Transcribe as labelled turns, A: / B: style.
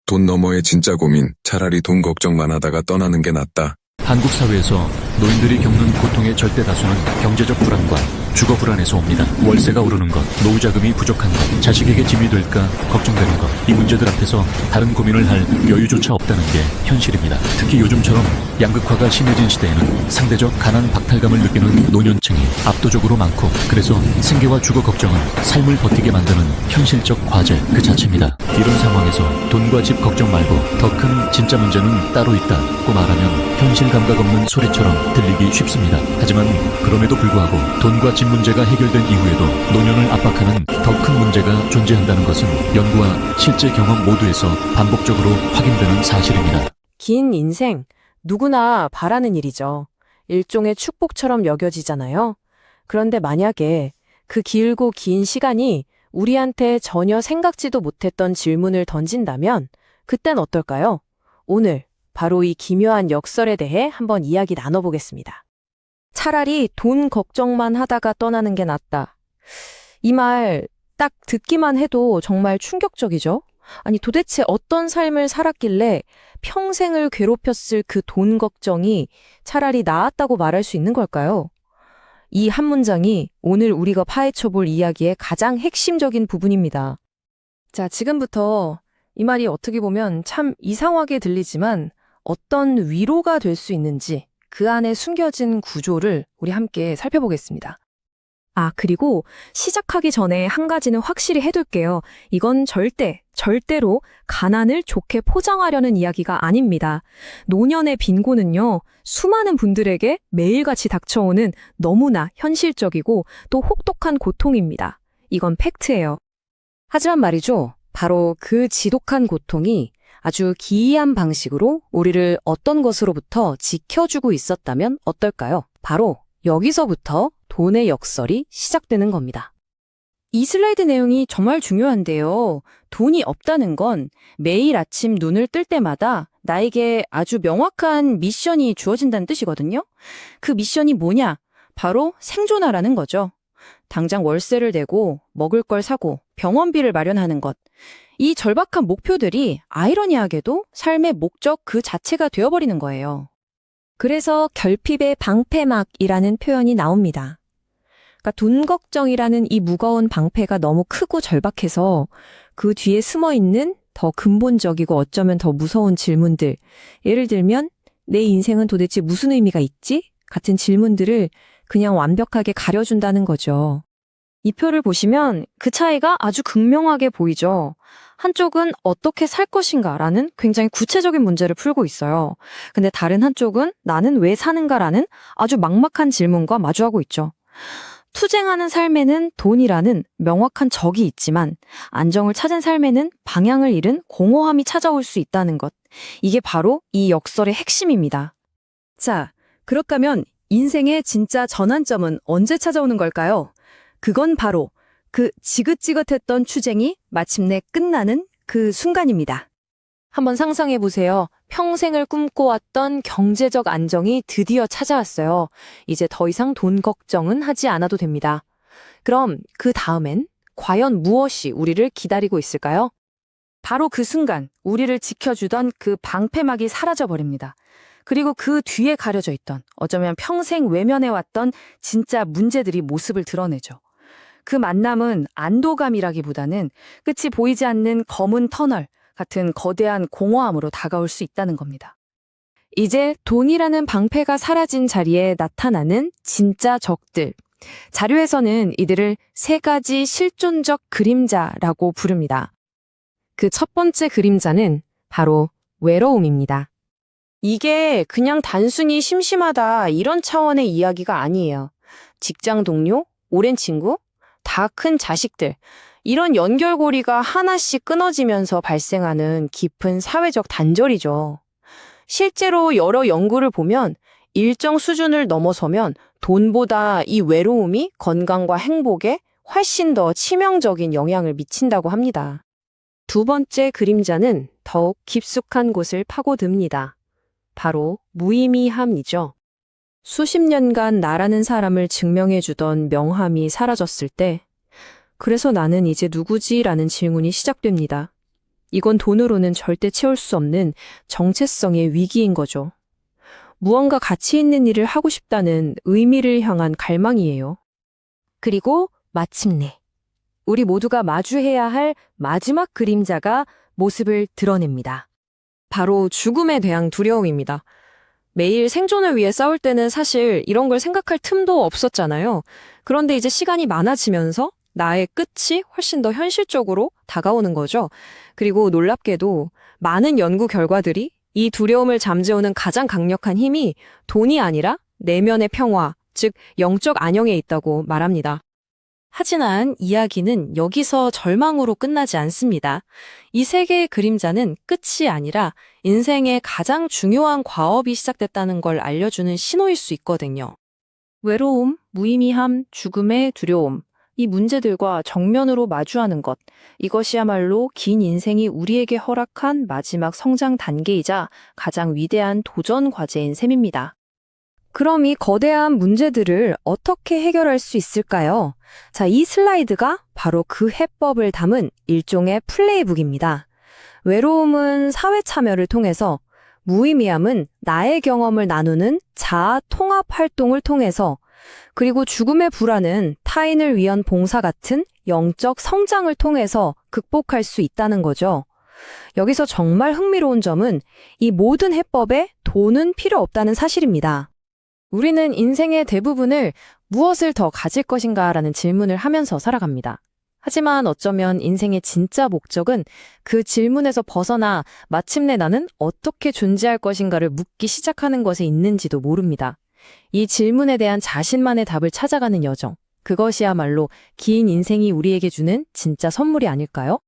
A: 돈 너머의 진짜 고민, 차라리 돈 걱정만 하다가 떠나는 게 낫다.
B: 한국 사회에서 노인들이 겪는 고통의 절대 다수는 경제적 불안과 주거 불안에서 옵니다. 월세가 오르는 것, 노후 자금이 부족한 것, 자식에게 짐이 될까 걱정되는 것, 이 문제들 앞에서 다른 고민을 할 여유조차 없다는 게 현실입니다. 특히 요즘처럼 양극화가 심해진 시대에는 상대적 가난 박탈감을 느끼는 노년층이 압도적으로 많고, 그래서 생계와 주거 걱정은 삶을 버티게 만드는 현실적 과제 그 자체입니다. 이런 상황에서 돈과 집 걱정 말고 더 큰 진짜 문제는 따로 있다고 말하면 현실 감각 없는 소리처럼 들리기 쉽습니다. 하지만 그럼에도 불구하고 돈과 집 문제가 해결된 이후에도 노년을 압박하는 더 큰 문제가 존재한다는 것은 연구와 실제 경험 모두에서 반복적으로 확인되는 사실입니다.
C: 긴 인생, 누구나 바라는 일이죠. 일종의 축복처럼 여겨지잖아요. 그런데 만약에 그 길고 긴 시간이 우리한테 전혀 생각지도 못했던 질문을 던진다면 그땐 어떨까요? 오늘 바로 이 기묘한 역설에 대해 한번 이야기 나눠보겠습니다. 차라리 돈 걱정만 하다가 떠나는 게 낫다. 이 말 딱 듣기만 해도 정말 충격적이죠? 아니 도대체 어떤 삶을 살았길래 평생을 괴롭혔을 그 돈 걱정이 차라리 나았다고 말할 수 있는 걸까요? 이 한 문장이 오늘 우리가 파헤쳐 볼 이야기의 가장 핵심적인 부분입니다. 자, 지금부터 이 말이 어떻게 보면 참 이상하게 들리지만 어떤 위로가 될 수 있는지 그 안에 숨겨진 구조를 우리 함께 살펴보겠습니다. 그리고 시작하기 전에 한 가지는 확실히 해둘게요. 이건 절대로 가난을 좋게 포장하려는 이야기가 아닙니다. 노년의 빈곤은요, 수많은 분들에게 매일같이 닥쳐오는 너무나 현실적이고 또 혹독한 고통입니다. 이건 팩트예요. 하지만 말이죠, 바로 그 지독한 고통이 아주 기이한 방식으로 우리를 어떤 것으로부터 지켜주고 있었다면 어떨까요? 바로 여기서부터 돈의 역설이 시작되는 겁니다. 이 슬라이드 내용이 정말 중요한데요. 돈이 없다는 건 매일 아침 눈을 뜰 때마다 나에게 아주 명확한 미션이 주어진다는 뜻이거든요. 그 미션이 뭐냐? 바로 생존하라는 거죠. 당장 월세를 내고 먹을 걸 사고 병원비를 마련하는 것. 이 절박한 목표들이 아이러니하게도 삶의 목적 그 자체가 되어버리는 거예요. 그래서 결핍의 방패막이라는 표현이 나옵니다. 그러니까 돈 걱정이라는 이 무거운 방패가 너무 크고 절박해서 그 뒤에 숨어있는 더 근본적이고 어쩌면 더 무서운 질문들, 예를 들면 내 인생은 도대체 무슨 의미가 있지? 같은 질문들을 그냥 완벽하게 가려준다는 거죠. 이 표를 보시면 그 차이가 아주 극명하게 보이죠. 한쪽은 어떻게 살 것인가라는 굉장히 구체적인 문제를 풀고 있어요. 근데 다른 한쪽은 나는 왜 사는가라는 아주 막막한 질문과 마주하고 있죠. 투쟁하는 삶에는 돈이라는 명확한 적이 있지만 안정을 찾은 삶에는 방향을 잃은 공허함이 찾아올 수 있다는 것. 이게 바로 이 역설의 핵심입니다. 자, 그렇다면 인생의 진짜 전환점은 언제 찾아오는 걸까요? 그건 바로 그 지긋지긋했던 투쟁이 마침내 끝나는 그 순간입니다. 한번 상상해 보세요. 평생을 꿈꿔왔던 경제적 안정이 드디어 찾아왔어요. 이제 더 이상 돈 걱정은 하지 않아도 됩니다. 그럼 그 다음엔 과연 무엇이 우리를 기다리고 있을까요? 바로 그 순간 우리를 지켜주던 그 방패막이 사라져버립니다. 그리고 그 뒤에 가려져 있던 어쩌면 평생 외면해왔던 진짜 문제들이 모습을 드러내죠. 그 만남은 안도감이라기보다는 끝이 보이지 않는 검은 터널 같은 거대한 공허함으로 다가올 수 있다는 겁니다. 이제 돈이라는 방패가 사라진 자리에 나타나는 진짜 적들. 자료에서는 이들을 세 가지 실존적 그림자라고 부릅니다. 그 첫 번째 그림자는 바로 외로움입니다. 이게 그냥 단순히 심심하다 이런 차원의 이야기가 아니에요. 직장 동료, 오랜 친구, 다 큰 자식들, 이런 연결고리가 하나씩 끊어지면서 발생하는 깊은 사회적 단절이죠. 실제로 여러 연구를 보면 일정 수준을 넘어서면 돈보다 이 외로움이 건강과 행복에 훨씬 더 치명적인 영향을 미친다고 합니다. 두 번째 그림자는 더욱 깊숙한 곳을 파고듭니다. 바로 무의미함이죠. 수십 년간 나라는 사람을 증명해주던 명함이 사라졌을 때, 그래서 나는 이제 누구지? 라는 질문이 시작됩니다. 이건 돈으로는 절대 채울 수 없는 정체성의 위기인 거죠. 무언가 가치 있는 일을 하고 싶다는 의미를 향한 갈망이에요. 그리고 마침내 우리 모두가 마주해야 할 마지막 그림자가 모습을 드러냅니다. 바로 죽음에 대한 두려움입니다. 매일 생존을 위해 싸울 때는 사실 이런 걸 생각할 틈도 없었잖아요. 그런데 이제 시간이 많아지면서 나의 끝이 훨씬 더 현실적으로 다가오는 거죠. 그리고 놀랍게도 많은 연구 결과들이 이 두려움을 잠재우는 가장 강력한 힘이 돈이 아니라 내면의 평화, 즉 영적 안녕에 있다고 말합니다. 하지만 이야기는 여기서 절망으로 끝나지 않습니다. 이 세 개의 그림자는 끝이 아니라 인생의 가장 중요한 과업이 시작됐다는 걸 알려주는 신호일 수 있거든요. 외로움, 무의미함, 죽음의 두려움, 이 문제들과 정면으로 마주하는 것, 이것이야말로 긴 인생이 우리에게 허락한 마지막 성장 단계이자 가장 위대한 도전 과제인 셈입니다. 그럼 이 거대한 문제들을 어떻게 해결할 수 있을까요? 자, 이 슬라이드가 바로 그 해법을 담은 일종의 플레이북입니다. 외로움은 사회 참여를 통해서, 무의미함은 나의 경험을 나누는 자아 통합 활동을 통해서, 그리고 죽음의 불안은 타인을 위한 봉사 같은 영적 성장을 통해서 극복할 수 있다는 거죠. 여기서 정말 흥미로운 점은 이 모든 해법에 돈은 필요 없다는 사실입니다. 우리는 인생의 대부분을 무엇을 더 가질 것인가라는 질문을 하면서 살아갑니다. 하지만 어쩌면 인생의 진짜 목적은 그 질문에서 벗어나 마침내 나는 어떻게 존재할 것인가를 묻기 시작하는 것에 있는지도 모릅니다. 이 질문에 대한 자신만의 답을 찾아가는 여정, 그것이야말로 긴 인생이 우리에게 주는 진짜 선물이 아닐까요?